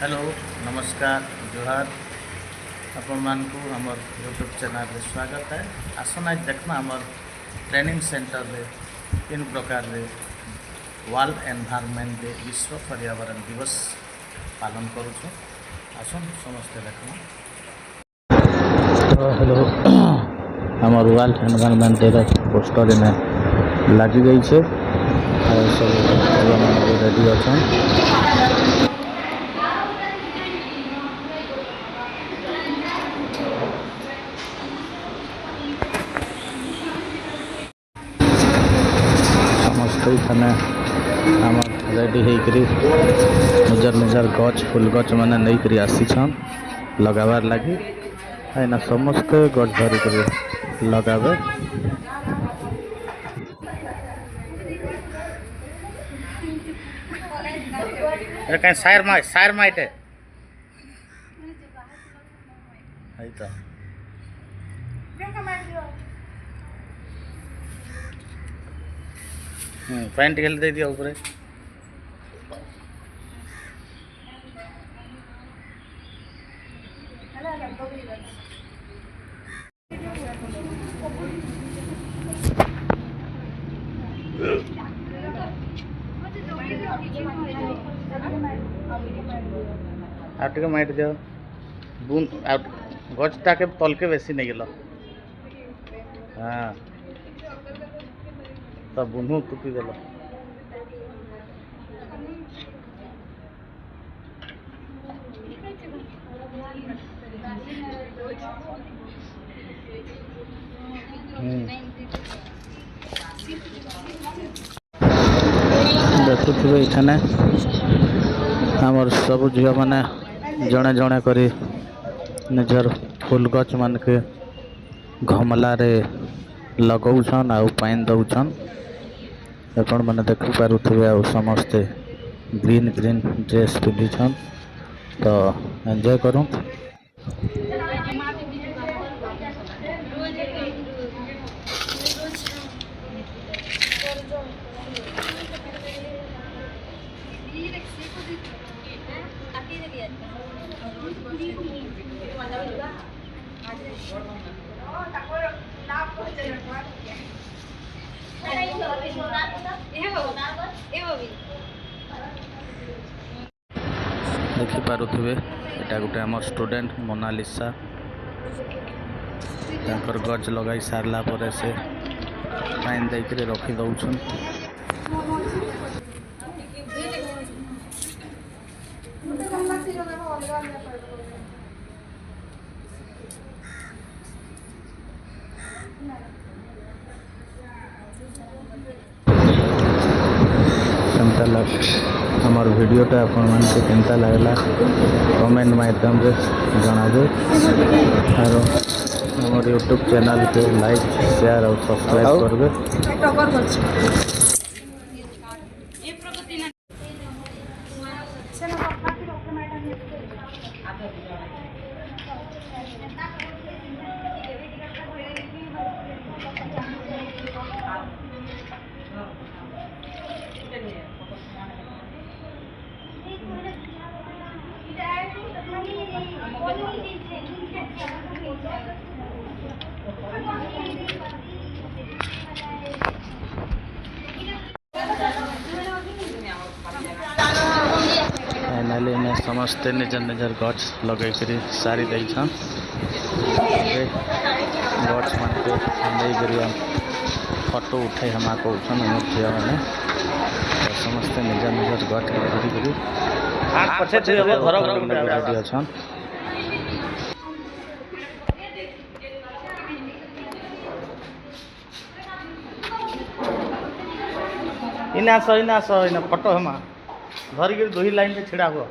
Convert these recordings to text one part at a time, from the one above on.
Hello नमस्कार जोहार आपण मानकु हमर यूट्यूब चैनल रे स्वागत है। आसन आज देखना हमर ट्रेनिंग सेंटर रे तीन प्रकार रे वर्ल्ड एनवायरनमेंट डे विश्व पर्यावरण दिवस पालन करूँ। आसन समस्ते देखना। हेलो हमर वर्ल्ड एनवायरनमेंट डे पोस्टर में लगी गई है। सब रेडी अच्छा समस्ते आम रेडी होकर निजर निजर गच फूल गच मैंने नहीं करी आसीछन लगाबार लगी है समस्ते गच धरिक लगावे। कहीं सायर माइटे है तो पैंट खेल दे दिया ऊपर आटे माइट दियो बुन गचटा के तल के बेसी नहीं गल। हाँ तो बुनू टुपी देल देखुवे इठाने आमर सब झील मैंने जड़े जड़े करी निजर फूल गच मान के गमला रे लगौछन आउ पानी दौछन। आपण मैंने देखि पारुथिबे आ समस्ते ग्रीन ग्रीन ड्रेस पिंधिछन तो एंजॉय करूँ। देखि पारुथिबे एटा गोटे आम स्टूडेंट मोनालिसा तांकर गज लगाई सारला पर से पानी देकर रखी दौछन। हमार वीडियोटा आपण मान के केनता लागला कमेंट माध्यम रे जणाबे और हमार यूट्यूब चैनल के लाइक शेयर और सब्सक्राइब करबे। फाइनाली ने समस्ते निजर निजर गच लगे सारी देछन गच मान के फोटो उठे हमा कहन हम झील मैंने समस्ते निजर निजर गच रेडी अच्छा। इना फोटो हमा धरिक दुही लाइन में छिड़ा हुआ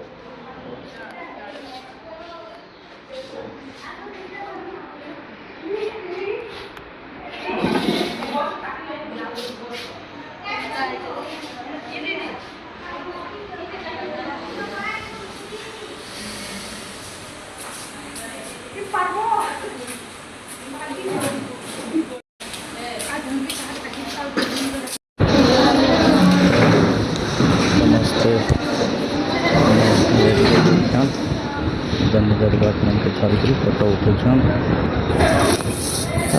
देखन निजर गछ मन के धरिकी फोटो उठौछन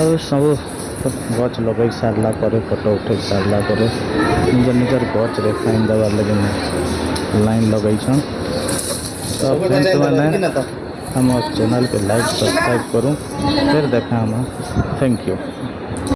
और सब गछ लगे सारला पर फोटो उठे सारला पर निजर निजर गछ रे फाइन देवार लगे लाइन लगैछन। तो फ्रेंड्स मैंने हम चैनल के लाइक सब्सक्राइब करूँ फिर देखा हम। Thank you.